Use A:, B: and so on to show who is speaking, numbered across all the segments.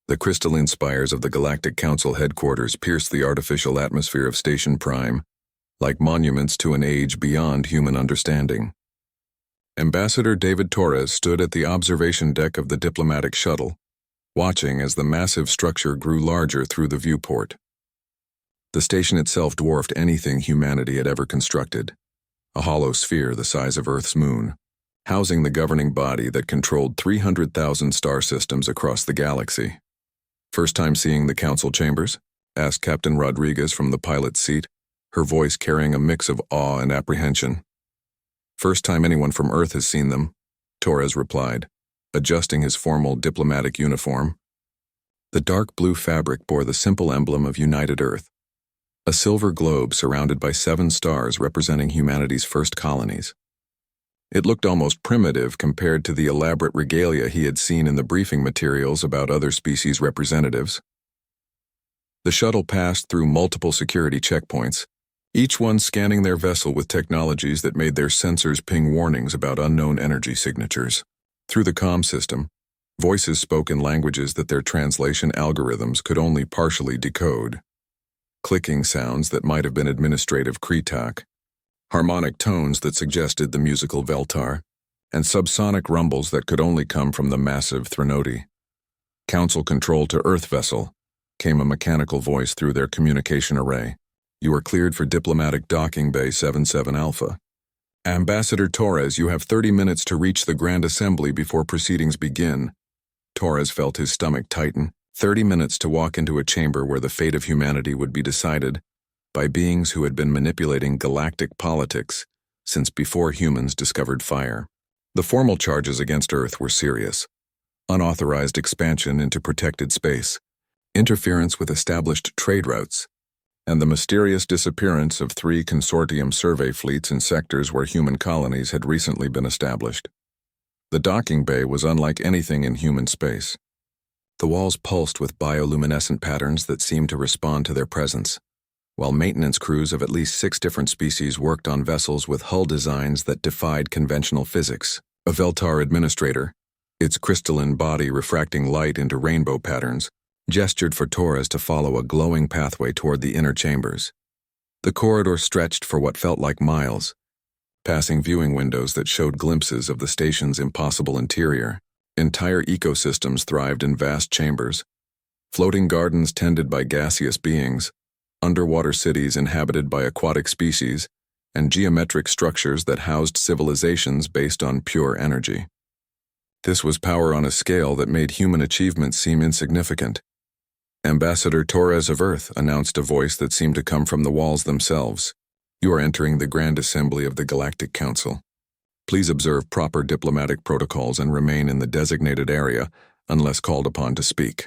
A: The crystalline spires of the Galactic Council headquarters pierced the artificial atmosphere of Station Prime, like monuments to an age beyond human understanding. Ambassador David Torres stood at the observation deck of the diplomatic shuttle, watching as the massive structure grew larger through the viewport. The station itself dwarfed anything humanity had ever constructed, a hollow sphere the size of Earth's moon, housing the governing body that controlled 300,000 star systems across the galaxy. "First time seeing the council chambers?" asked Captain Rodriguez from the pilot's seat, her voice carrying a mix of awe and apprehension. "First time anyone from Earth has seen them," Torres replied, adjusting his formal diplomatic uniform. The dark blue fabric bore the simple emblem of United Earth, a silver globe surrounded by 7 stars representing humanity's first colonies. It looked almost primitive compared to the elaborate regalia he had seen in the briefing materials about other species representatives. The shuttle passed through multiple security checkpoints, each one scanning their vessel with technologies that made their sensors ping warnings about unknown energy signatures. Through the comm system, voices spoke in languages that their translation algorithms could only partially decode. Clicking sounds that might have been administrative Kretak, harmonic tones that suggested the musical Veltar, and subsonic rumbles that could only come from the massive Threnody. "Council control to Earth vessel," came a mechanical voice through their communication array. "You are cleared for diplomatic docking bay 77 Alpha. Ambassador Torres, you have 30 minutes to reach the Grand Assembly before proceedings begin." Torres felt his stomach tighten. 30 minutes to walk into a chamber where the fate of humanity would be decided by beings who had been manipulating galactic politics since before humans discovered fire. The formal charges against Earth were serious: unauthorized expansion into protected space, interference with established trade routes, and the mysterious disappearance of 3 consortium survey fleets in sectors where human colonies had recently been established. The docking bay was unlike anything in human space. The walls pulsed with bioluminescent patterns that seemed to respond to their presence, while maintenance crews of at least 6 different species worked on vessels with hull designs that defied conventional physics. A Veltar administrator, its crystalline body refracting light into rainbow patterns, gestured for Torres to follow a glowing pathway toward the inner chambers. The corridor stretched for what felt like miles, passing viewing windows that showed glimpses of the station's impossible interior. Entire ecosystems thrived in vast chambers, floating gardens tended by gaseous beings, underwater cities inhabited by aquatic species, and geometric structures that housed civilizations based on pure energy. This was power on a scale that made human achievement seem insignificant. "Ambassador Torres of Earth," announced a voice that seemed to come from the walls themselves. "You are entering the Grand Assembly of the Galactic Council. Please observe proper diplomatic protocols and remain in the designated area unless called upon to speak."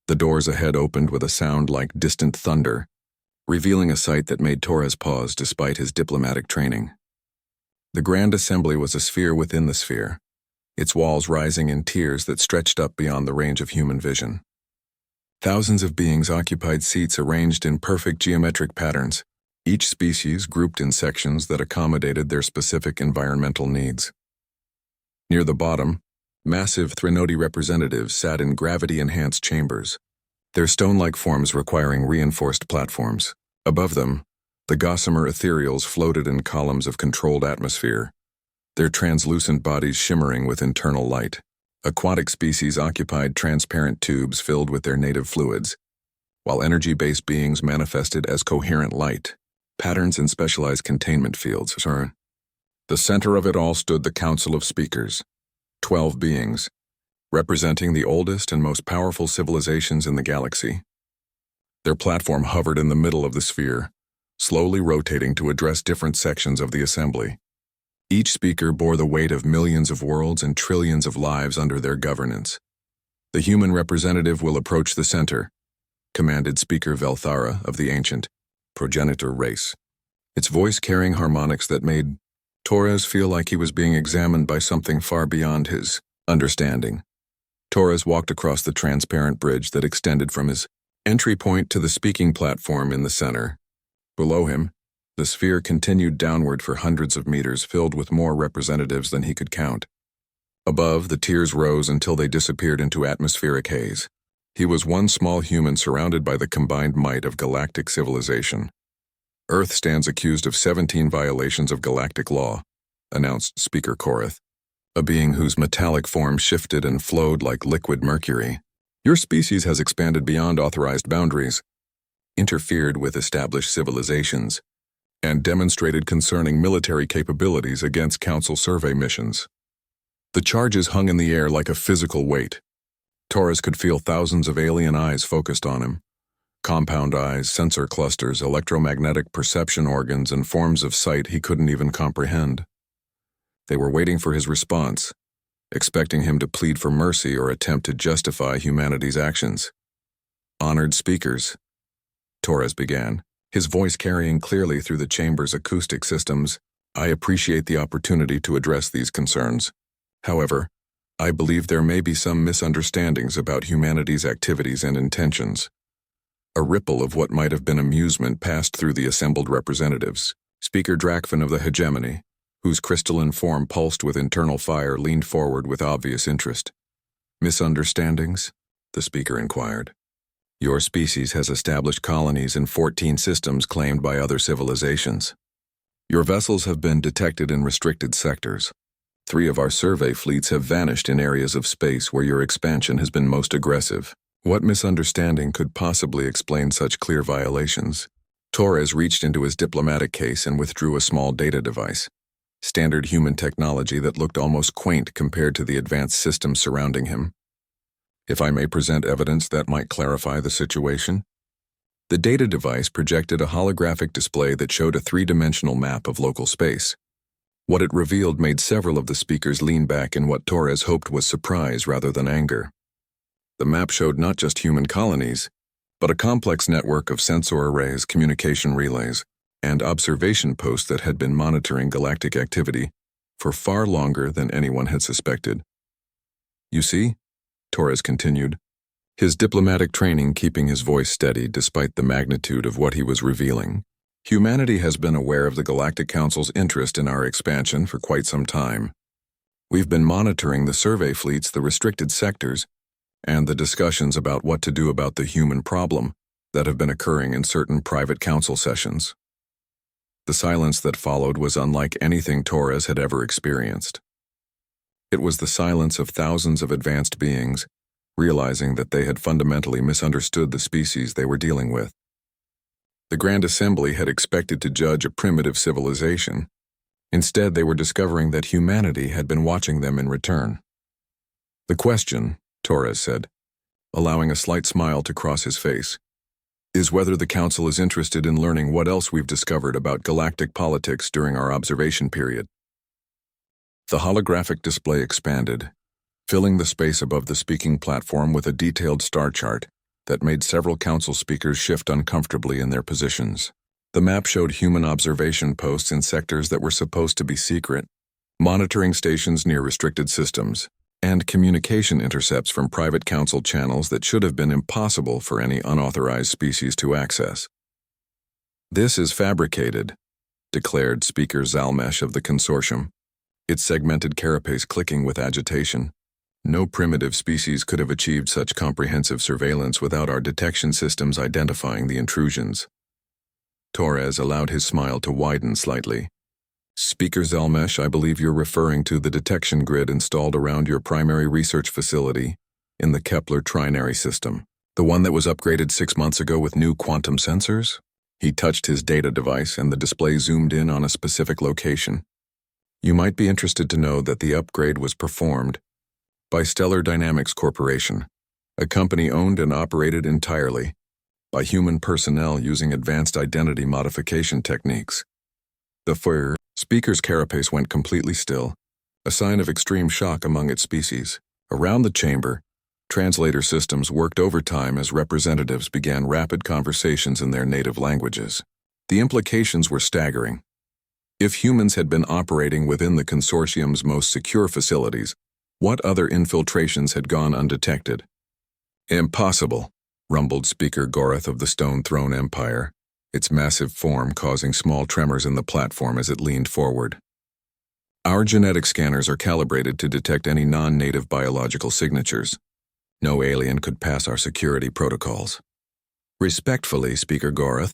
A: The doors ahead opened with a sound like distant thunder, revealing a sight that made Torres pause despite his diplomatic training. The Grand Assembly was a sphere within the sphere, its walls rising in tiers that stretched up beyond the range of human vision. Thousands of beings occupied seats arranged in perfect geometric patterns, each species grouped in sections that accommodated their specific environmental needs. Near the bottom, massive Threnody representatives sat in gravity-enhanced chambers, their stone-like forms requiring reinforced platforms. Above them, the gossamer ethereals floated in columns of controlled atmosphere, their translucent bodies shimmering with internal light. Aquatic species occupied transparent tubes filled with their native fluids, while energy-based beings manifested as coherent light, patterns in specialized containment fields. The center of it all stood the Council of Speakers, 12 beings, representing the oldest and most powerful civilizations in the galaxy. Their platform hovered in the middle of the sphere, slowly rotating to address different sections of the assembly. Each speaker bore the weight of millions of worlds and trillions of lives under their governance. "The human representative will approach the center," commanded Speaker Velthara of the ancient progenitor race, its voice carrying harmonics that made Torres feel like he was being examined by something far beyond his understanding. Torres walked across the transparent bridge that extended from his entry point to the speaking platform in the center. Below him, the sphere continued downward for hundreds of meters, filled with more representatives than he could count. Above, the tiers rose until they disappeared into atmospheric haze. He was one small human surrounded by the combined might of galactic civilization. Earth stands accused of 17 violations of galactic law, announced Speaker Korath, a being whose metallic form shifted and flowed like liquid mercury. Your species has expanded beyond authorized boundaries, interfered with established civilizations, and demonstrated concerning military capabilities against Council survey missions. The charges hung in the air like a physical weight. Torres could feel thousands of alien eyes focused on him. Compound eyes, sensor clusters, electromagnetic perception organs, and forms of sight he couldn't even comprehend. They were waiting for his response, expecting him to plead for mercy or attempt to justify humanity's actions. Honored speakers, Torres began, his voice carrying clearly through the chamber's acoustic systems. I appreciate the opportunity to address these concerns. However, I believe there may be some misunderstandings about humanity's activities and intentions. A ripple of what might have been amusement passed through the assembled representatives. Speaker Drakfin of the hegemony, whose crystalline form pulsed with internal fire, leaned forward with obvious interest. Misunderstandings? The speaker inquired. Your species has established colonies in 14 systems claimed by other civilizations. Your vessels have been detected in restricted sectors. 3 of our survey fleets have vanished in areas of space where your expansion has been most aggressive. What misunderstanding could possibly explain such clear violations? Torres reached into his diplomatic case and withdrew a small data device, standard human technology that looked almost quaint compared to the advanced systems surrounding him. If I may present evidence that might clarify the situation. The data device projected a holographic display that showed a 3-dimensional map of local space. What it revealed made several of the speakers lean back in what Torres hoped was surprise rather than anger. The map showed not just human colonies, but a complex network of sensor arrays, communication relays, and observation posts that had been monitoring galactic activity for far longer than anyone had suspected. You see, Torres continued, his diplomatic training keeping his voice steady despite the magnitude of what he was revealing. Humanity has been aware of the Galactic Council's interest in our expansion for quite some time. We've been monitoring the survey fleets, the restricted sectors, and the discussions about what to do about the human problem that have been occurring in certain private council sessions. The silence that followed was unlike anything Torres had ever experienced. It was the silence of thousands of advanced beings, realizing that they had fundamentally misunderstood the species they were dealing with. The Grand Assembly had expected to judge a primitive civilization. Instead, they were discovering that humanity had been watching them in return. The question, Torres said, allowing a slight smile to cross his face, is whether the Council is interested in learning what else we've discovered about galactic politics during our observation period. The holographic display expanded, filling the space above the speaking platform with a detailed star chart that made several council speakers shift uncomfortably in their positions. The map showed human observation posts in sectors that were supposed to be secret, monitoring stations near restricted systems, and communication intercepts from private council channels that should have been impossible for any unauthorized species to access. This is fabricated, declared Speaker Zalmesh of the consortium, its segmented carapace clicking with agitation. No primitive species could have achieved such comprehensive surveillance without our detection systems identifying the intrusions. Torres allowed his smile to widen slightly. Speaker Zalmesh, I believe you're referring to the detection grid installed around your primary research facility in the Kepler trinary system, the one that was upgraded 6 months ago with new quantum sensors? He touched his data device and the display zoomed in on a specific location. You might be interested to know that the upgrade was performed by Stellar Dynamics Corporation, a company owned and operated entirely by human personnel using advanced identity modification techniques. The speaker's carapace went completely still, a sign of extreme shock among its species. Around the chamber, translator systems worked overtime as representatives began rapid conversations in their native languages. The implications were staggering. If humans had been operating within the consortium's most secure facilities, what other infiltrations had gone undetected? Impossible, rumbled Speaker Gorath of the Stone Throne Empire, its massive form causing small tremors in the platform as it leaned forward. Our genetic scanners are calibrated to detect any non-native biological signatures. No alien could pass our security protocols. Respectfully, Speaker Gorath,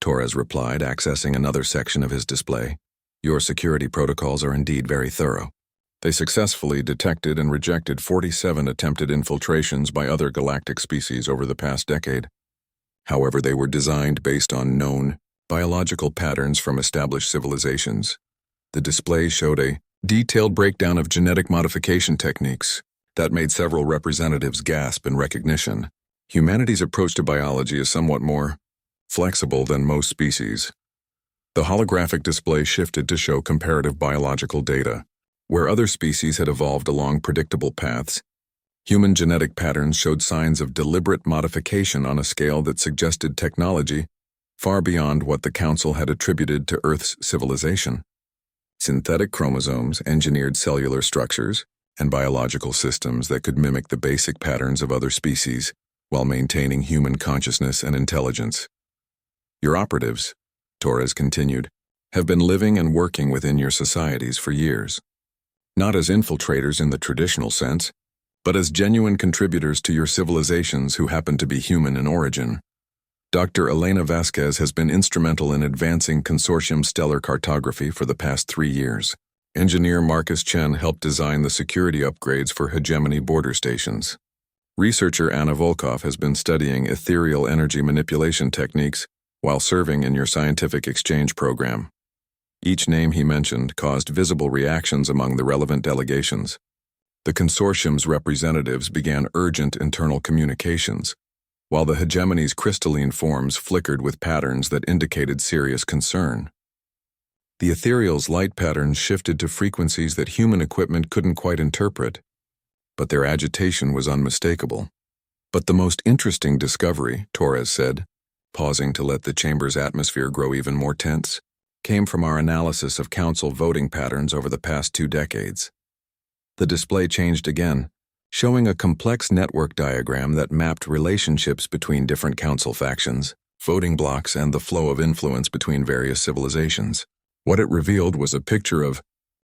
A: Torres replied, accessing another section of his display. Your security protocols are indeed very thorough. They successfully detected and rejected 47 attempted infiltrations by other galactic species over the past decade. However, they were designed based on known biological patterns from established civilizations. The display showed a detailed breakdown of genetic modification techniques that made several representatives gasp in recognition. Humanity's approach to biology is somewhat more flexible than most species. The holographic display shifted to show comparative biological data. Where other species had evolved along predictable paths, human genetic patterns showed signs of deliberate modification on a scale that suggested technology far beyond what the Council had attributed to Earth's civilization. Synthetic chromosomes, engineered cellular structures, and biological systems that could mimic the basic patterns of other species while maintaining human consciousness and intelligence. Your operatives, Torres continued, have been living and working within your societies for years. Not as infiltrators in the traditional sense, but as genuine contributors to your civilizations who happen to be human in origin. Dr. Elena Vasquez has been instrumental in advancing consortium stellar cartography for the past 3 years. Engineer Marcus Chen helped design the security upgrades for hegemony border stations. Researcher Anna Volkov has been studying ethereal energy manipulation techniques while serving in your scientific exchange program. Each name he mentioned caused visible reactions among the relevant delegations. The consortium's representatives began urgent internal communications, while the hegemony's crystalline forms flickered with patterns that indicated serious concern. The ethereal's light patterns shifted to frequencies that human equipment couldn't quite interpret, but their agitation was unmistakable. But the most interesting discovery, Torres said, pausing to let the chamber's atmosphere grow even more tense, came from our analysis of council voting patterns over the past 2 decades. The display changed again, showing a complex network diagram that mapped relationships between different council factions, voting blocks, and the flow of influence between various civilizations. What it revealed was a picture of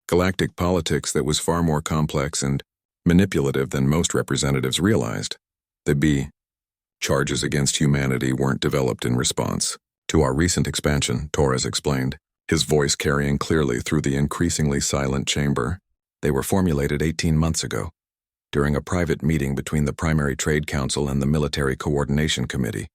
A: galactic politics that was far more complex and manipulative than most representatives realized. The charges against humanity weren't developed in response to our recent expansion, Torres explained, his voice carrying clearly through the increasingly silent chamber. They were formulated 18 months ago, during a private meeting between the Primary Trade Council and the Military Coordination Committee.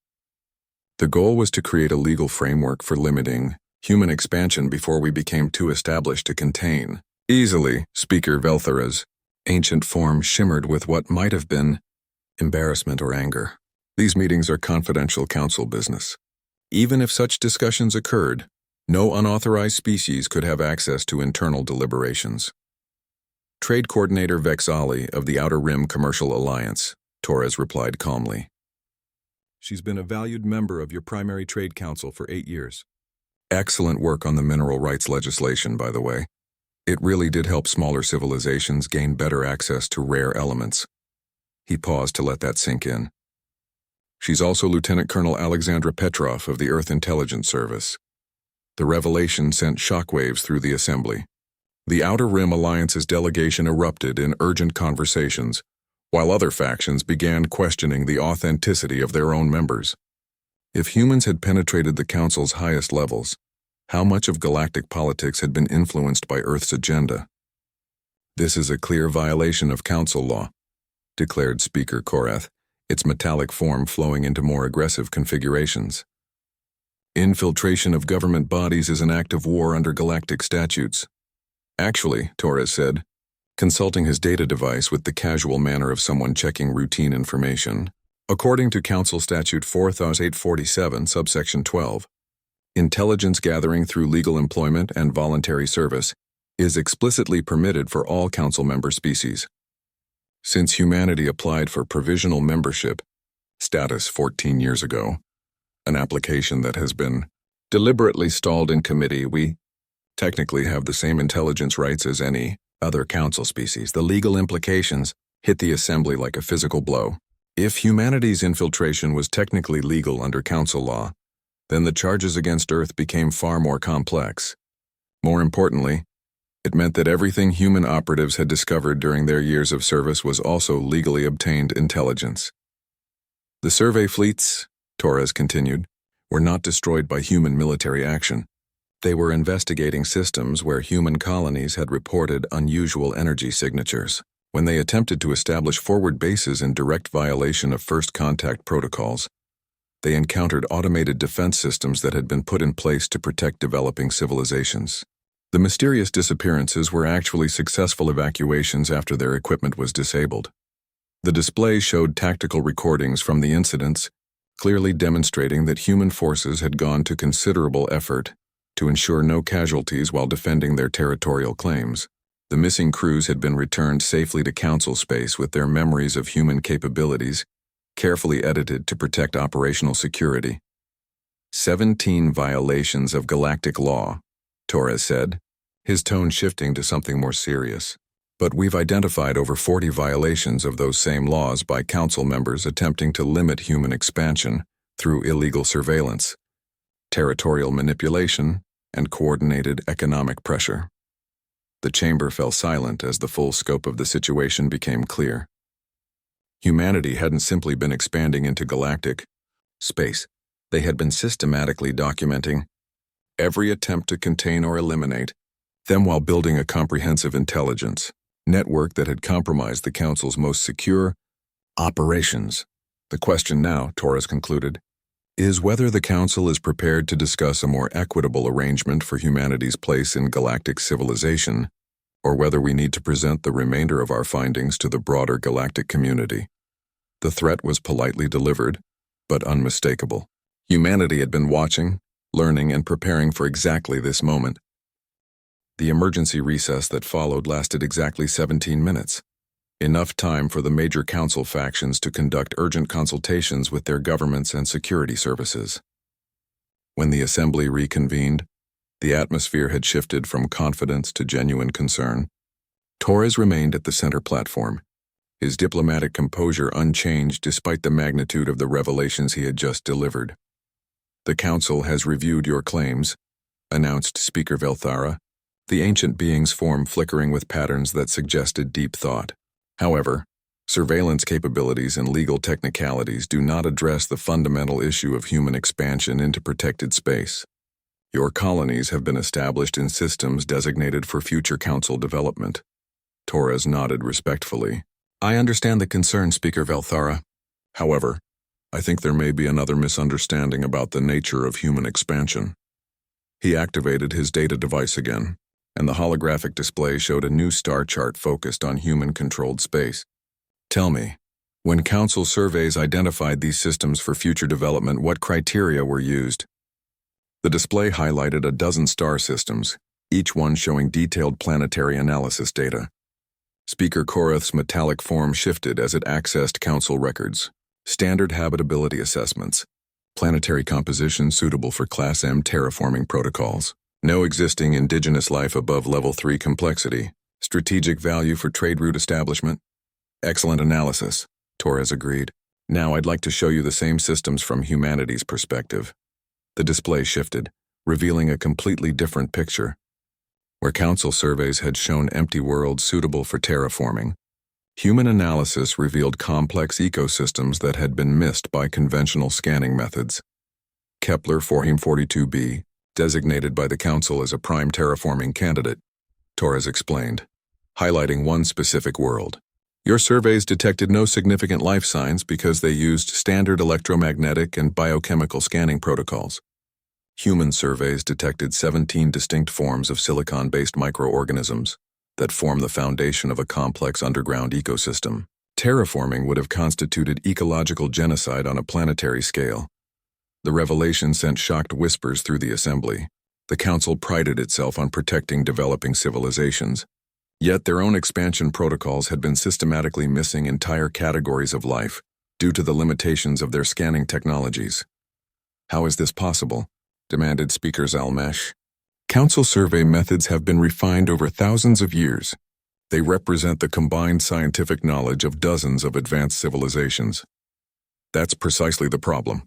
A: The goal was to create a legal framework for limiting human expansion before we became too established to contain. Easily, Speaker Velthera's ancient form shimmered with what might have been embarrassment or anger. These meetings are confidential council business. Even if such discussions occurred, no unauthorized species could have access to internal deliberations. Trade Coordinator Vexali of the Outer Rim Commercial Alliance, Torres replied calmly. She's been a valued member of your Primary Trade Council for 8 years. Excellent work on the mineral rights legislation, by the way. It really did help smaller civilizations gain better access to rare elements. He paused to let that sink in. She's also Lieutenant Colonel Alexandra Petrov of the Earth Intelligence Service. The revelation sent shockwaves through the assembly. The Outer Rim Alliance's delegation erupted in urgent conversations, while other factions began questioning the authenticity of their own members. If humans had penetrated the Council's highest levels, how much of galactic politics had been influenced by Earth's agenda? This is a clear violation of Council law, declared Speaker Korath, its metallic form flowing into more aggressive configurations. Infiltration of government bodies is an act of war under galactic statutes. Actually, Torres said, consulting his data device with the casual manner of someone checking routine information, according to Council Statute 4847, subsection 12, intelligence gathering through legal employment and voluntary service is explicitly permitted for all Council member species. Since humanity applied for provisional membership status 14 years ago, an application that has been deliberately stalled in committee, we technically have the same intelligence rights as any other council species. The legal implications hit the assembly like a physical blow. If humanity's infiltration was technically legal under council law, then the charges against Earth became far more complex. More importantly, It meant that everything human operatives had discovered during their years of service was also legally obtained intelligence. The survey fleets, Torres continued, were not destroyed by human military action. They were investigating systems where human colonies had reported unusual energy signatures. When they attempted to establish forward bases in direct violation of first contact protocols, they encountered automated defense systems that had been put in place to protect developing civilizations. The mysterious disappearances were actually successful evacuations after their equipment was disabled. The display showed tactical recordings from the incidents, clearly demonstrating that human forces had gone to considerable effort to ensure no casualties while defending their territorial claims. The missing crews had been returned safely to Council space with their memories of human capabilities carefully edited to protect operational security. 17 violations of galactic law, Torres said, his tone shifting to something more serious. But we've identified over 40 violations of those same laws by Council members attempting to limit human expansion through illegal surveillance, territorial manipulation, and coordinated economic pressure. The chamber fell silent as the full scope of the situation became clear. Humanity hadn't simply been expanding into galactic space. They had been systematically documenting every attempt to contain or eliminate them while building a comprehensive intelligence network that had compromised the Council's most secure operations. The question now, Torres concluded, is whether the Council is prepared to discuss a more equitable arrangement for humanity's place in galactic civilization, or whether we need to present the remainder of our findings to the broader galactic community. The threat was politely delivered, but unmistakable. Humanity had been watching, learning, and preparing for exactly this moment. The emergency recess that followed lasted exactly 17 minutes. Enough time for the major Council factions to conduct urgent consultations with their governments and security services. When the assembly reconvened, the atmosphere had shifted from confidence to genuine concern. Torres remained at the center platform, his diplomatic composure unchanged despite the magnitude of the revelations he had just delivered. The Council has reviewed your claims, announced Speaker Velthara, the ancient being's form flickering with patterns that suggested deep thought. However, surveillance capabilities and legal technicalities do not address the fundamental issue of human expansion into protected space. Your colonies have been established in systems designated for future Council development. Torres nodded respectfully. I understand the concern, Speaker Velthara. However, I think there may be another misunderstanding about the nature of human expansion. He activated his data device again, and the holographic display showed a new star chart focused on human-controlled space. Tell me, when Council surveys identified these systems for future development, what criteria were used? The display highlighted a dozen star systems, each one showing detailed planetary analysis data. Speaker Korath's metallic form shifted as it accessed Council records. Standard habitability assessments. Planetary composition suitable for Class M terraforming protocols. No existing indigenous life above Level 3 complexity. Strategic value for trade route establishment. Excellent analysis, Torres agreed. Now I'd like to show you the same systems from humanity's perspective. The display shifted, revealing a completely different picture. Where Council surveys had shown empty worlds suitable for terraforming, human analysis revealed complex ecosystems that had been missed by conventional scanning methods. Kepler 442b, designated by the Council as a prime terraforming candidate, Torres explained, highlighting one specific world. Your surveys detected no significant life signs because they used standard electromagnetic and biochemical scanning protocols. Human surveys detected 17 distinct forms of silicon-based microorganisms that form the foundation of a complex underground ecosystem. Terraforming would have constituted ecological genocide on a planetary scale. The revelation sent shocked whispers through the assembly. The Council prided itself on protecting developing civilizations. Yet their own expansion protocols had been systematically missing entire categories of life due to the limitations of their scanning technologies. How is this possible? Demanded Speaker Zalmesh. Council survey methods have been refined over thousands of years. They represent the combined scientific knowledge of dozens of advanced civilizations. That's precisely the problem,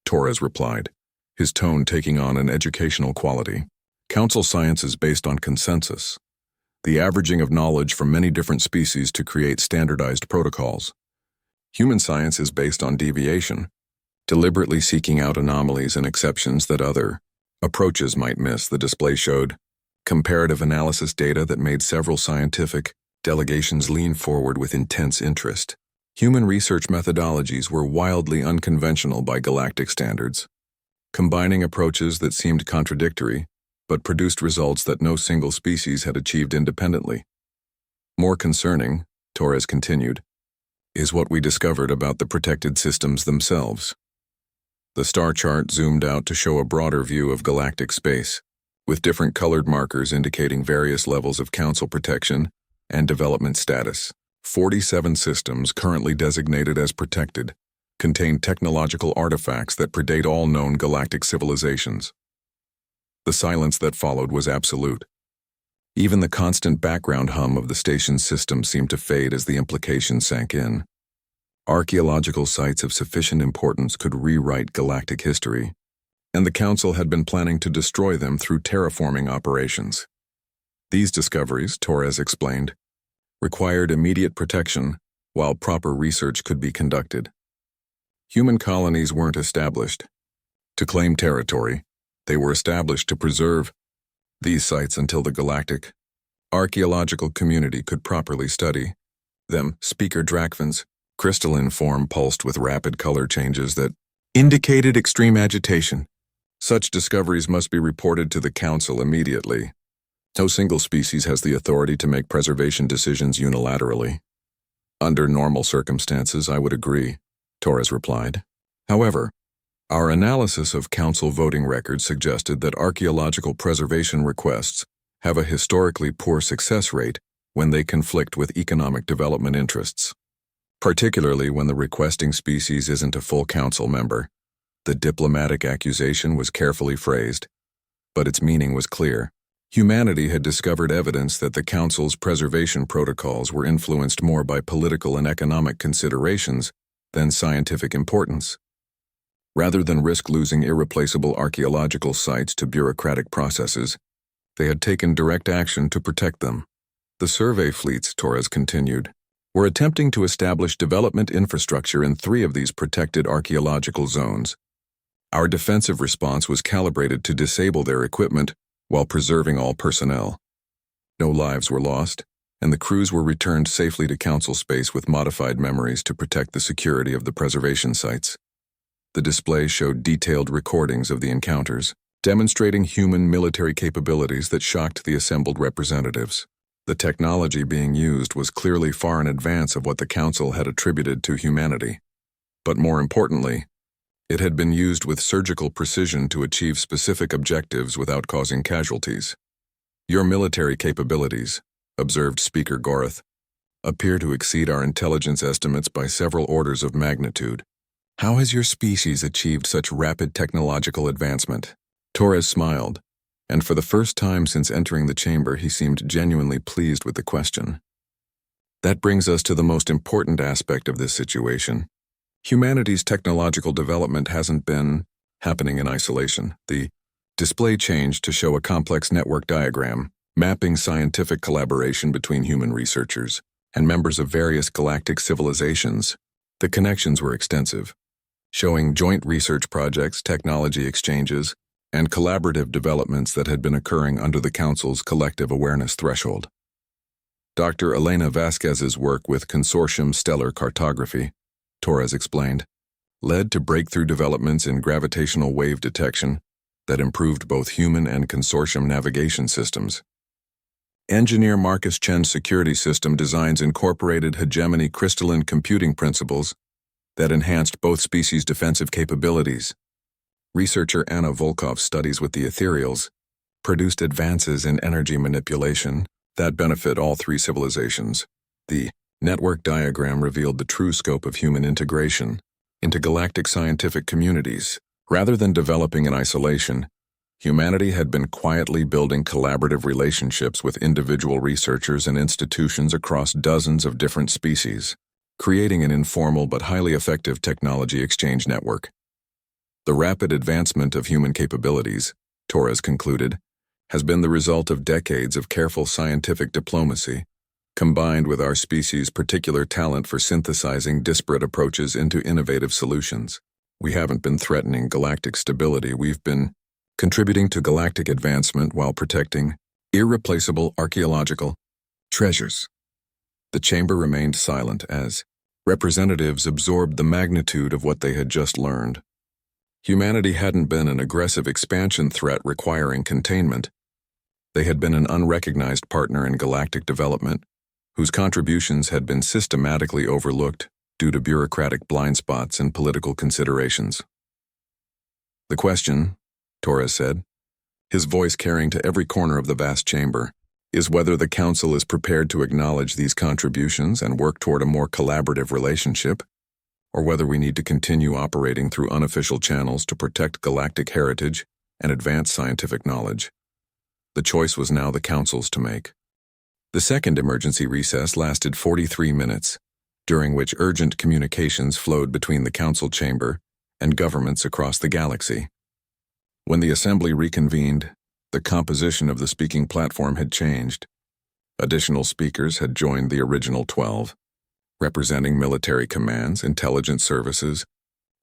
A: Torres replied, his tone taking on an educational quality. Council science is based on consensus. the averaging of knowledge from many different species to create standardized protocols. Human science is based on deviation, deliberately seeking out anomalies and exceptions that other approaches might miss. The display showed comparative analysis data that made several scientific delegations lean forward with intense interest. Human research methodologies were wildly unconventional by galactic standards, combining approaches that seemed contradictory but produced results that no single species had achieved independently. More concerning, Torres continued, is what we discovered about the protected systems themselves. The star chart zoomed out to show a broader view of galactic space, with different colored markers indicating various levels of council protection and development status. 47 systems currently designated as protected contain technological artifacts that predate all known galactic civilizations. The silence that followed was absolute. Even the constant background hum of the station's system seemed to fade as the implications sank in. Archaeological sites of sufficient importance could rewrite galactic history, and the Council had been planning to destroy them through terraforming operations. These discoveries, Torres explained, required immediate protection while proper research could be conducted. Human colonies weren't established to claim territory. They were established to preserve these sites until the galactic archaeological community could properly study them. Speaker Drakvan's crystalline form pulsed with rapid color changes that indicated extreme agitation. Such discoveries must be reported to the Council immediately. No single species has the authority to make preservation decisions unilaterally. Under normal circumstances, I would agree, Torres replied. However, our analysis of Council voting records suggested that archaeological preservation requests have a historically poor success rate when they conflict with economic development interests, particularly when the requesting species isn't a full Council member. The diplomatic accusation was carefully phrased, but its meaning was clear. Humanity had discovered evidence that the Council's preservation protocols were influenced more by political and economic considerations than scientific importance. Rather than risk losing irreplaceable archaeological sites to bureaucratic processes, they had taken direct action to protect them. The survey fleets, Torres continued, were attempting to establish development infrastructure in 3 of these protected archaeological zones. Our defensive response was calibrated to disable their equipment while preserving all personnel. No lives were lost, and the crews were returned safely to Council space with modified memories to protect the security of the preservation sites. The display showed detailed recordings of the encounters, demonstrating human military capabilities that shocked the assembled representatives. The technology being used was clearly far in advance of what the Council had attributed to humanity. But more importantly, it had been used with surgical precision to achieve specific objectives without causing casualties. Your military capabilities, observed Speaker Gorath, appear to exceed our intelligence estimates by several orders of magnitude. How has your species achieved such rapid technological advancement? Torres smiled, and for the first time since entering the chamber he seemed genuinely pleased with the question. That brings us to the most important aspect of this situation. Humanity's technological development hasn't been happening in isolation. The display changed to show a complex network diagram, mapping scientific collaboration between human researchers and members of various galactic civilizations. The connections were extensive, showing joint research projects, technology exchanges, and collaborative developments that had been occurring under the Council's collective awareness threshold. Dr. Elena Vasquez's work with Consortium Stellar Cartography, Torres explained, led to breakthrough developments in gravitational wave detection that improved both human and consortium navigation systems. Engineer Marcus Chen's security system designs incorporated hegemony crystalline computing principles that enhanced both species' defensive capabilities. Researcher Anna Volkov's studies with the ethereals produced advances in energy manipulation that benefit all 3 civilizations. The network diagram revealed the true scope of human integration into galactic scientific communities. Rather than developing in isolation, humanity had been quietly building collaborative relationships with individual researchers and institutions across dozens of different species, creating an informal but highly effective technology exchange network. The rapid advancement of human capabilities, Torres concluded, has been the result of decades of careful scientific diplomacy, combined with our species' particular talent for synthesizing disparate approaches into innovative solutions. We haven't been threatening galactic stability, we've been contributing to galactic advancement while protecting irreplaceable archaeological treasures. The chamber remained silent as representatives absorbed the magnitude of what they had just learned. Humanity hadn't been an aggressive expansion threat requiring containment. They had been an unrecognized partner in galactic development, whose contributions had been systematically overlooked due to bureaucratic blind spots and political considerations. "The question," Torres said, his voice carrying to every corner of the vast chamber, "is whether the Council is prepared to acknowledge these contributions and work toward a more collaborative relationship, or whether we need to continue operating through unofficial channels to protect galactic heritage and advance scientific knowledge." The choice was now the Council's to make. The second emergency recess lasted 43 minutes, during which urgent communications flowed between the Council chamber and governments across the galaxy. When the Assembly reconvened, the composition of the speaking platform had changed. Additional speakers had joined the original 12, representing military commands, intelligence services,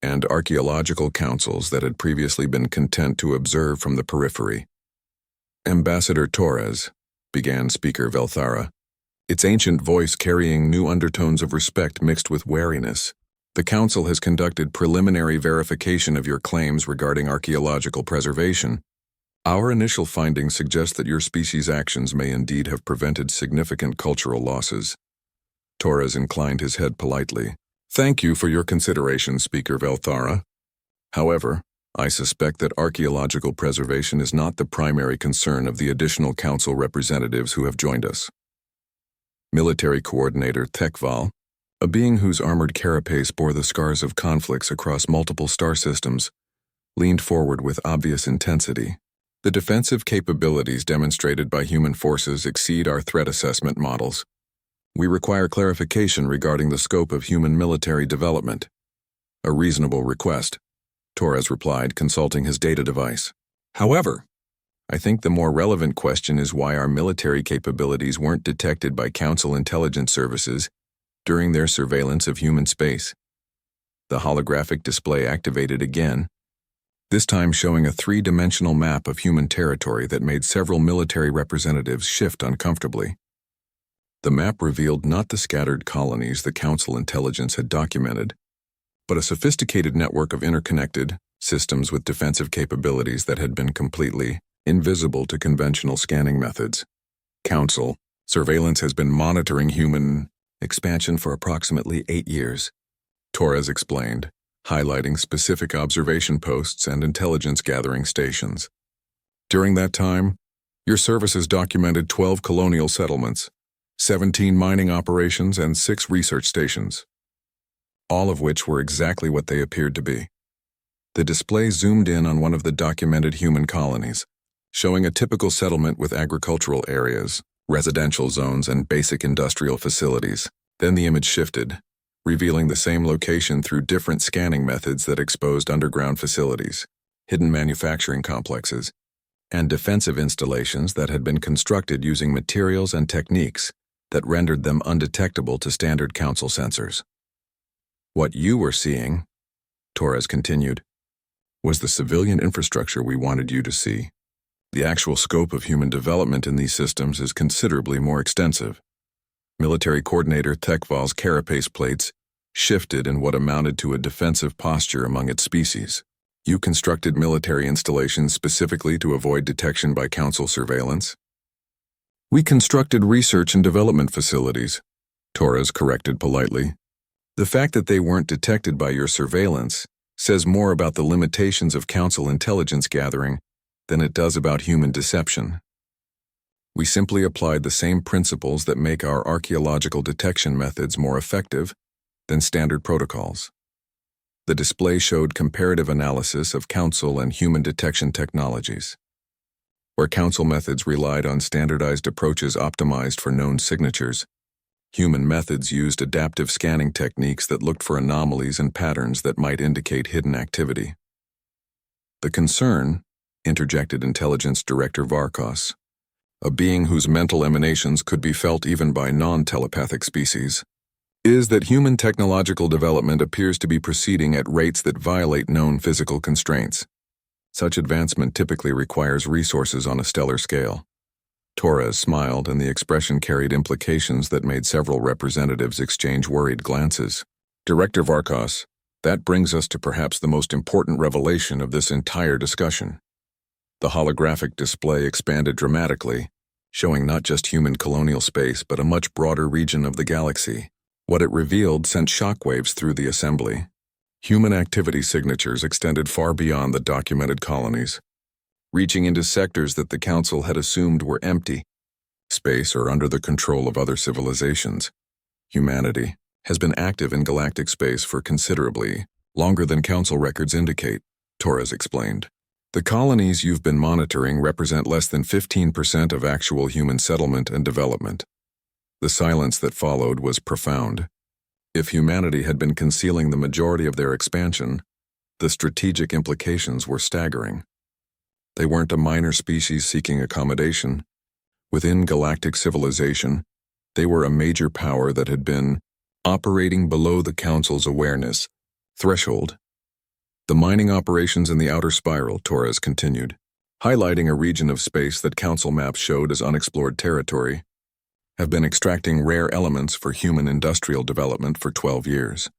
A: and archaeological councils that had previously been content to observe from the periphery. "Ambassador Torres," began Speaker Velthara, its ancient voice carrying new undertones of respect mixed with wariness, "the Council has conducted preliminary verification of your claims regarding archaeological preservation. Our initial findings suggest that your species' actions may indeed have prevented significant cultural losses." Torres inclined his head politely. "Thank you for your consideration, Speaker Velthara. However, I suspect that archaeological preservation is not the primary concern of the additional Council representatives who have joined us." Military Coordinator Tekval, a being whose armored carapace bore the scars of conflicts across multiple star systems, leaned forward with obvious intensity. "The defensive capabilities demonstrated by human forces exceed our threat assessment models. We require clarification regarding the scope of human military development." "A reasonable request," Torres replied, consulting his data device. "However, I think the more relevant question is why our military capabilities weren't detected by Council intelligence services during their surveillance of human space." The holographic display activated again, this time showing a three-dimensional map of human territory that made several military representatives shift uncomfortably. The map revealed not the scattered colonies the Council intelligence had documented, but a sophisticated network of interconnected systems with defensive capabilities that had been completely invisible to conventional scanning methods. "Council, surveillance has been monitoring human expansion for approximately 8 years, Torres explained, highlighting specific observation posts and intelligence gathering stations. "During that time, your services documented 12 colonial settlements, 17 mining operations, and 6 research stations, all of which were exactly what they appeared to be." The display zoomed in on one of the documented human colonies, showing a typical settlement with agricultural areas, residential zones, and basic industrial facilities. Then the image shifted, revealing the same location through different scanning methods that exposed underground facilities, hidden manufacturing complexes, and defensive installations that had been constructed using materials and techniques that rendered them undetectable to standard Council sensors. "What you were seeing," Torres continued, "was the civilian infrastructure we wanted you to see. The actual scope of human development in these systems is considerably more extensive." Military Coordinator Tekval's carapace plates shifted in what amounted to a defensive posture among its species. "You constructed military installations specifically to avoid detection by Council surveillance?" "We constructed research and development facilities," Torres corrected politely. "The fact that they weren't detected by your surveillance says more about the limitations of Council intelligence gathering than it does about human deception. We simply applied the same principles that make our archaeological detection methods more effective than standard protocols." The display showed comparative analysis of Council and human detection technologies. Where Council methods relied on standardized approaches optimized for known signatures, human methods used adaptive scanning techniques that looked for anomalies and patterns that might indicate hidden activity. The concern, interjected Intelligence Director Varkos, a being whose mental emanations could be felt even by non-telepathic species, is that human technological development appears to be proceeding at rates that violate known physical constraints. Such advancement typically requires resources on a stellar scale. Torres smiled, and the expression carried implications that made several representatives exchange worried glances. Director Varkos, that brings us to perhaps the most important revelation of this entire discussion. The holographic display expanded dramatically, showing not just human colonial space but a much broader region of the galaxy. What it revealed sent shockwaves through the assembly. Human activity signatures extended far beyond the documented colonies, reaching into sectors that the Council had assumed were empty, space or under the control of other civilizations. Humanity has been active in galactic space for considerably longer than Council records indicate, Torres explained. The colonies you've been monitoring represent less than 15% of actual human settlement and development. The silence that followed was profound. If humanity had been concealing the majority of their expansion, the strategic implications were staggering. They weren't a minor species seeking accommodation. Within galactic civilization, they were a major power that had been operating below the Council's awareness threshold. The mining operations in the outer spiral, Torres continued, highlighting a region of space that Council maps showed as unexplored territory, have been extracting rare elements for human industrial development for 12 years.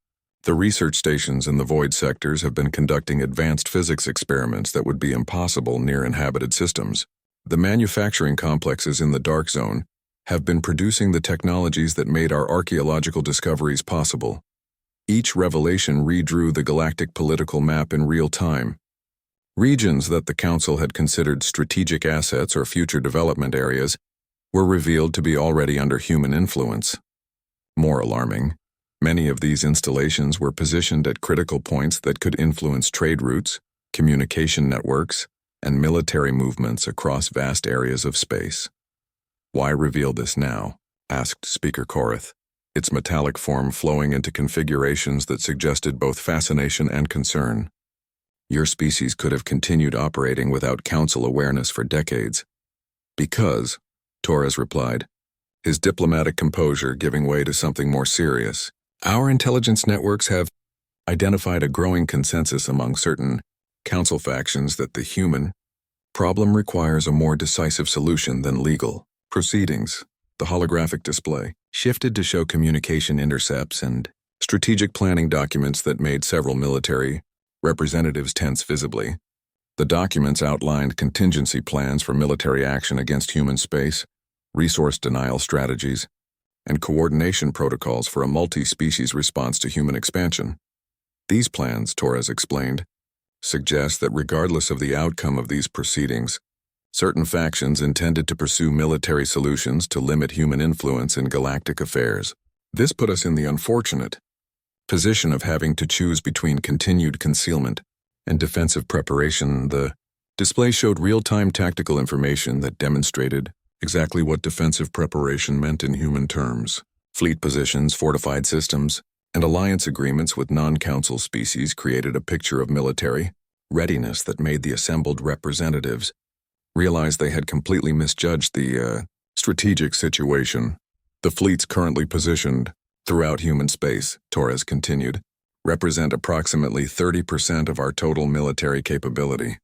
A: The research stations in the void sectors have been conducting advanced physics experiments that would be impossible near inhabited systems. The manufacturing complexes in the dark zone have been producing the technologies that made our archaeological discoveries possible. Each revelation redrew the galactic political map in real time. Regions that the Council had considered strategic assets or future development areas were revealed to be already under human influence. More alarming, many of these installations were positioned at critical points that could influence trade routes, communication networks, and military movements across vast areas of space. Why reveal this now? Asked Speaker Korath, its metallic form flowing into configurations that suggested both fascination and concern. Your species could have continued operating without Council awareness for decades. Because, Torres replied, his diplomatic composure giving way to something more serious. Our intelligence networks have identified a growing consensus among certain Council factions that the human problem requires a more decisive solution than legal proceedings. The holographic display shifted to show communication intercepts and strategic planning documents that made several military representatives tense visibly. The documents outlined contingency plans for military action against human space, resource denial strategies, and coordination protocols for a multi-species response to human expansion. These plans, Torres explained, suggest that regardless of the outcome of these proceedings, certain factions intended to pursue military solutions to limit human influence in galactic affairs. This put us in the unfortunate position of having to choose between continued concealment and defensive preparation. The display showed real-time tactical information that demonstrated exactly what defensive preparation meant in human terms. Fleet positions, fortified systems, and alliance agreements with non-Council species created a picture of military readiness that made the assembled representatives realize they had completely misjudged the strategic situation. The fleets currently positioned throughout human space, Torres continued, represent approximately 30% of our total military capability.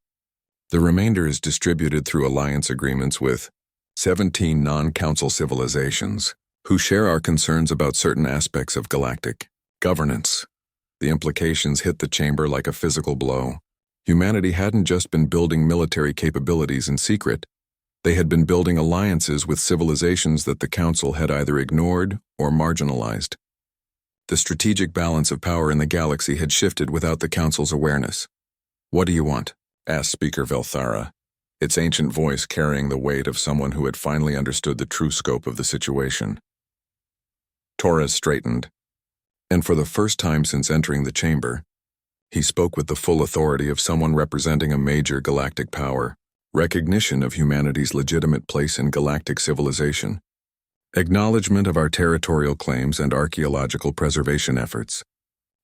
A: The remainder is distributed through alliance agreements with 17 non-Council civilizations who share our concerns about certain aspects of galactic governance. The implications hit the chamber like a physical blow. Humanity hadn't just been building military capabilities in secret, they had been building alliances with civilizations that the Council had either ignored or marginalized. The strategic balance of power in the galaxy had shifted without the Council's awareness. "What do you want?" asked Speaker Velthara, its ancient voice carrying the weight of someone who had finally understood the true scope of the situation. Torres straightened, and for the first time since entering the chamber, he spoke with the full authority of someone representing a major galactic power, recognition of humanity's legitimate place in galactic civilization, acknowledgement of our territorial claims and archaeological preservation efforts,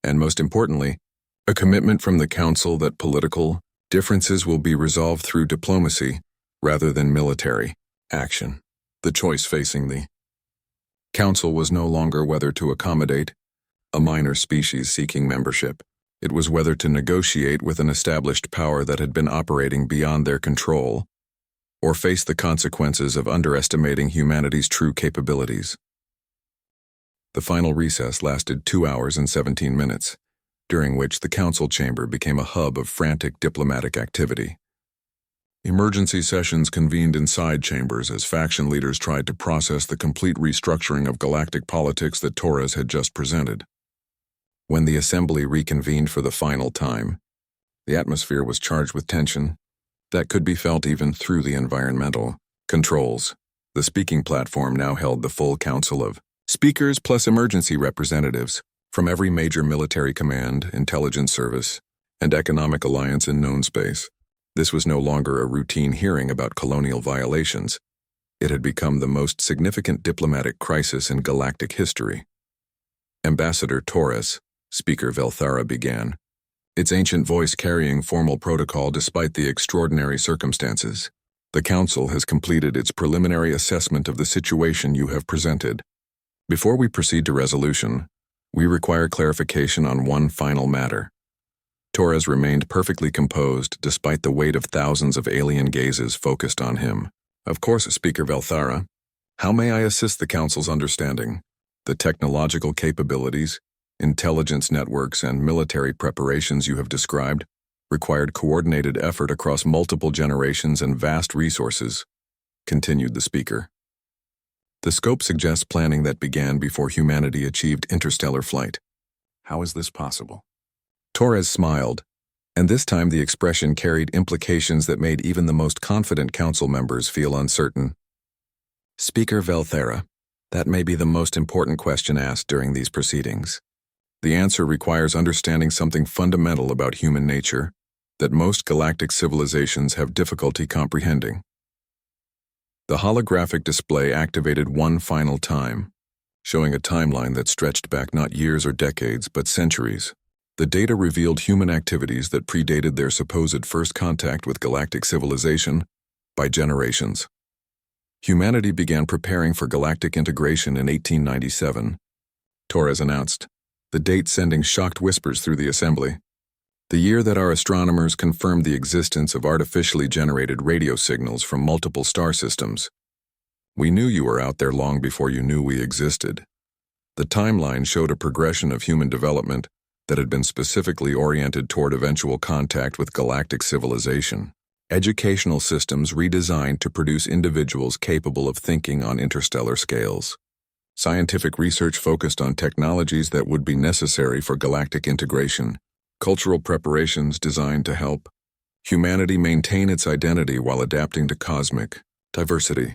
A: and most importantly, a commitment from the Council that political Differences will be resolved through diplomacy rather than military action. The choice facing the Council was no longer whether to accommodate a minor species seeking membership. It was whether to negotiate with an established power that had been operating beyond their control, or face the consequences of underestimating humanity's true capabilities. The final recess lasted 2 hours and 17 minutes, during which the council chamber became a hub of frantic diplomatic activity. Emergency sessions convened in side chambers as faction leaders tried to process the complete restructuring of galactic politics that Torres had just presented. When the assembly reconvened for the final time, the atmosphere was charged with tension that could be felt even through the environmental controls. The speaking platform now held the full council of speakers plus emergency representatives from every major military command, intelligence service, and economic alliance in known space. This was no longer a routine hearing about colonial violations. It had become the most significant diplomatic crisis in galactic history. Ambassador Torres, Speaker Velthara began, its ancient voice carrying formal protocol despite the extraordinary circumstances. The Council has completed its preliminary assessment of the situation you have presented. Before we proceed to resolution, we require clarification on one final matter. Torres remained perfectly composed despite the weight of thousands of alien gazes focused on him. Of course, Speaker Velthara, how may I assist the Council's understanding? The technological capabilities, intelligence networks, and military preparations you have described required coordinated effort across multiple generations and vast resources, continued the speaker. The scope suggests planning that began before humanity achieved interstellar flight. How is this possible? Torres smiled, and this time the expression carried implications that made even the most confident council members feel uncertain. Speaker Velthara, that may be the most important question asked during these proceedings. The answer requires understanding something fundamental about human nature that most galactic civilizations have difficulty comprehending. The holographic display activated one final time, showing a timeline that stretched back not years or decades, but centuries. The data revealed human activities that predated their supposed first contact with galactic civilization by generations. Humanity began preparing for galactic integration in 1897, Torres announced, the date sending shocked whispers through the assembly. The year that our astronomers confirmed the existence of artificially generated radio signals from multiple star systems. We knew you were out there long before you knew we existed. The timeline showed a progression of human development that had been specifically oriented toward eventual contact with galactic civilization. Educational systems redesigned to produce individuals capable of thinking on interstellar scales. Scientific research focused on technologies that would be necessary for galactic integration. Cultural preparations designed to help humanity maintain its identity while adapting to cosmic diversity.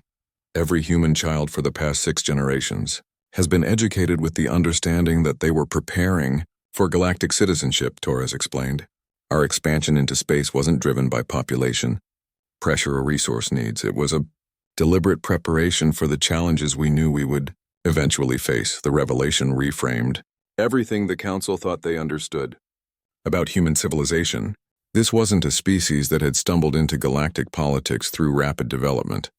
A: Every human child for the past 6 generations has been educated with the understanding that they were preparing for galactic citizenship, Torres explained. Our expansion into space wasn't driven by population, pressure, or resource needs. It was a deliberate preparation for the challenges we knew we would eventually face. The revelation reframed everything the Council thought they understood about human civilization. This wasn't a species that had stumbled into galactic politics through rapid development.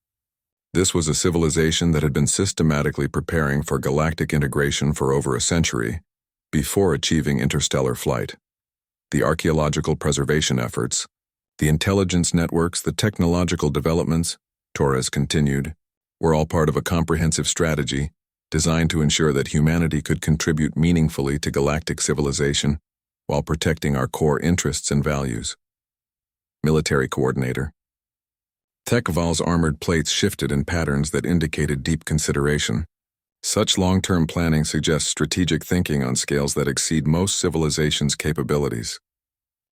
A: This was a civilization that had been systematically preparing for galactic integration for over a century before achieving interstellar flight. The archaeological preservation efforts, the intelligence networks, the technological developments, Torres continued, were all part of a comprehensive strategy designed to ensure that humanity could contribute meaningfully to galactic civilization while protecting our core interests and values. Military coordinator. Tekval's armored plates shifted in patterns that indicated deep consideration. Such long-term planning suggests strategic thinking on scales that exceed most civilizations' capabilities.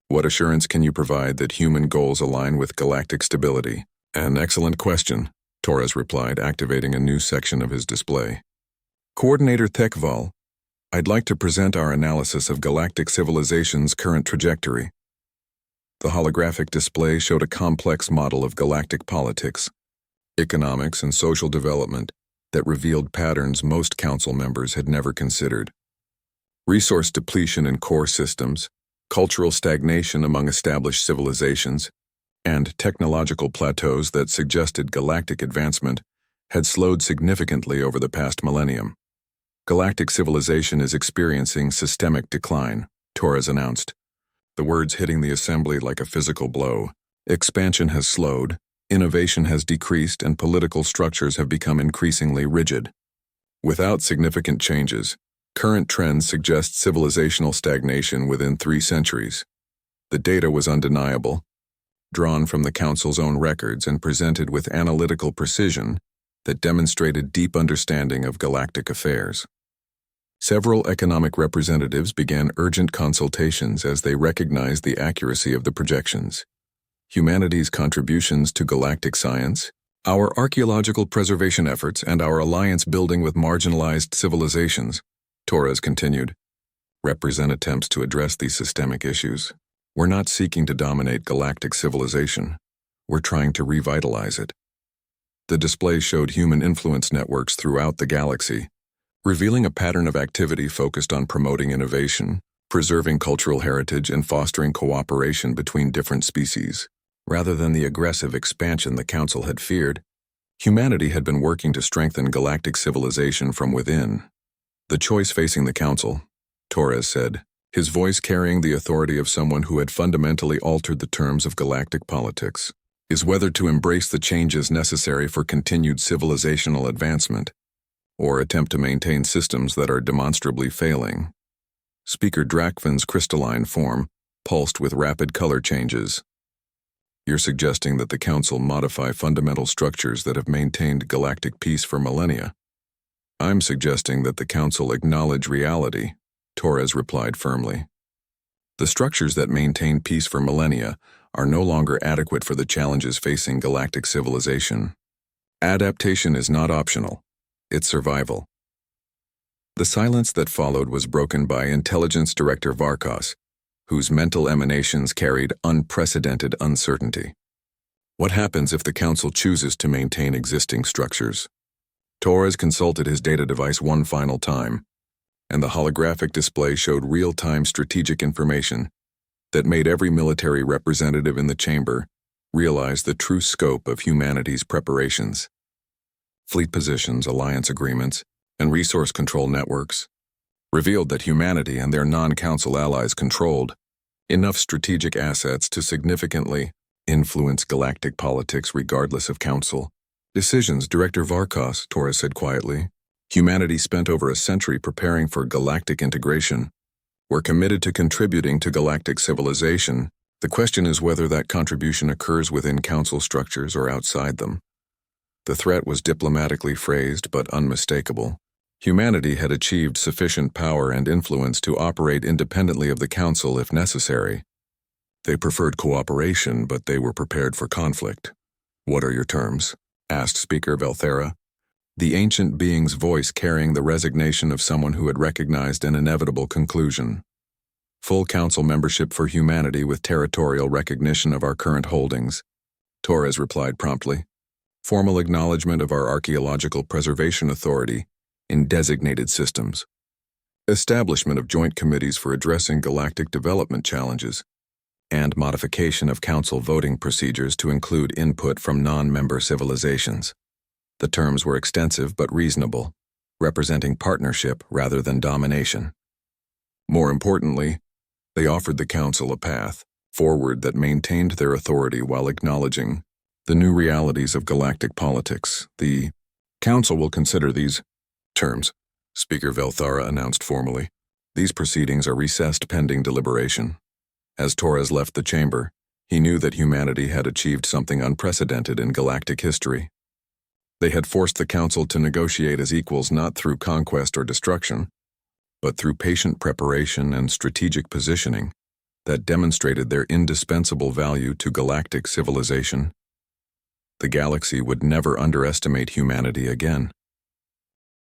A: What assurance can you provide that human goals align with galactic stability? An excellent question, Torres replied, activating a new section of his display. Coordinator Tekval, I'd like to present our analysis of galactic civilization's current trajectory. The holographic display showed a complex model of galactic politics, economics, and social development that revealed patterns most council members had never considered. Resource depletion in core systems, cultural stagnation among established civilizations, and technological plateaus that suggested galactic advancement had slowed significantly over the past millennium. Galactic civilization is experiencing systemic decline, Torres announced, the words hitting the assembly like a physical blow. Expansion has slowed, innovation has decreased, and political structures have become increasingly rigid. Without significant changes, current trends suggest civilizational stagnation within 3 centuries. The data was undeniable, drawn from the Council's own records and presented with analytical precision that demonstrated deep understanding of galactic affairs. Several economic representatives began urgent consultations as they recognized the accuracy of the projections. Humanity's contributions to galactic science, our archaeological preservation efforts, and our alliance building with marginalized civilizations, Torres continued, represent attempts to address these systemic issues. We're not seeking to dominate galactic civilization. We're trying to revitalize it. The display showed human influence networks throughout the galaxy, revealing a pattern of activity focused on promoting innovation, preserving cultural heritage, and fostering cooperation between different species. Rather than the aggressive expansion the Council had feared, humanity had been working to strengthen galactic civilization from within. The choice facing the Council, Torres said, his voice carrying the authority of someone who had fundamentally altered the terms of galactic politics, is whether to embrace the changes necessary for continued civilizational advancement, or attempt to maintain systems that are demonstrably failing. Speaker Drakvan's crystalline form pulsed with rapid color changes. You're suggesting that the Council modify fundamental structures that have maintained galactic peace for millennia. I'm suggesting that the Council acknowledge reality, Torres replied firmly. The structures that maintain peace for millennia are no longer adequate for the challenges facing galactic civilization. Adaptation is not optional. It's survival. The silence that followed was broken by Intelligence Director Varkos, whose mental emanations carried unprecedented uncertainty. What happens if the Council chooses to maintain existing structures? Torres consulted his data device one final time, and the holographic display showed real-time strategic information that made every military representative in the chamber realize the true scope of humanity's preparations. Fleet positions, alliance agreements, and resource control networks revealed that humanity and their non-Council allies controlled enough strategic assets to significantly influence galactic politics regardless of Council decisions. Director Varkos, Torres said quietly, humanity spent over a century preparing for galactic integration. We're committed to contributing to galactic civilization. The question is whether that contribution occurs within Council structures or outside them. The threat was diplomatically phrased but unmistakable. Humanity had achieved sufficient power and influence to operate independently of the Council if necessary. They preferred cooperation, but they were prepared for conflict. What are your terms? Asked Speaker Velthera, the ancient being's voice carrying the resignation of someone who had recognized an inevitable conclusion. Full Council membership for humanity with territorial recognition of our current holdings, Torres replied promptly. Formal acknowledgement of our archaeological preservation authority in designated systems. Establishment of joint committees for addressing galactic development challenges, and modification of Council voting procedures to include input from non-member civilizations. The terms were extensive but reasonable, representing partnership rather than domination. More importantly, they offered the Council a path forward that maintained their authority while acknowledging the new realities of galactic politics. The Council will consider these terms, Speaker Velthara announced formally. These proceedings are recessed pending deliberation. As Torres left the chamber, he knew that humanity had achieved something unprecedented in galactic history. They had forced the Council to negotiate as equals not through conquest or destruction, but through patient preparation and strategic positioning that demonstrated their indispensable value to galactic civilization. The galaxy would never underestimate humanity again.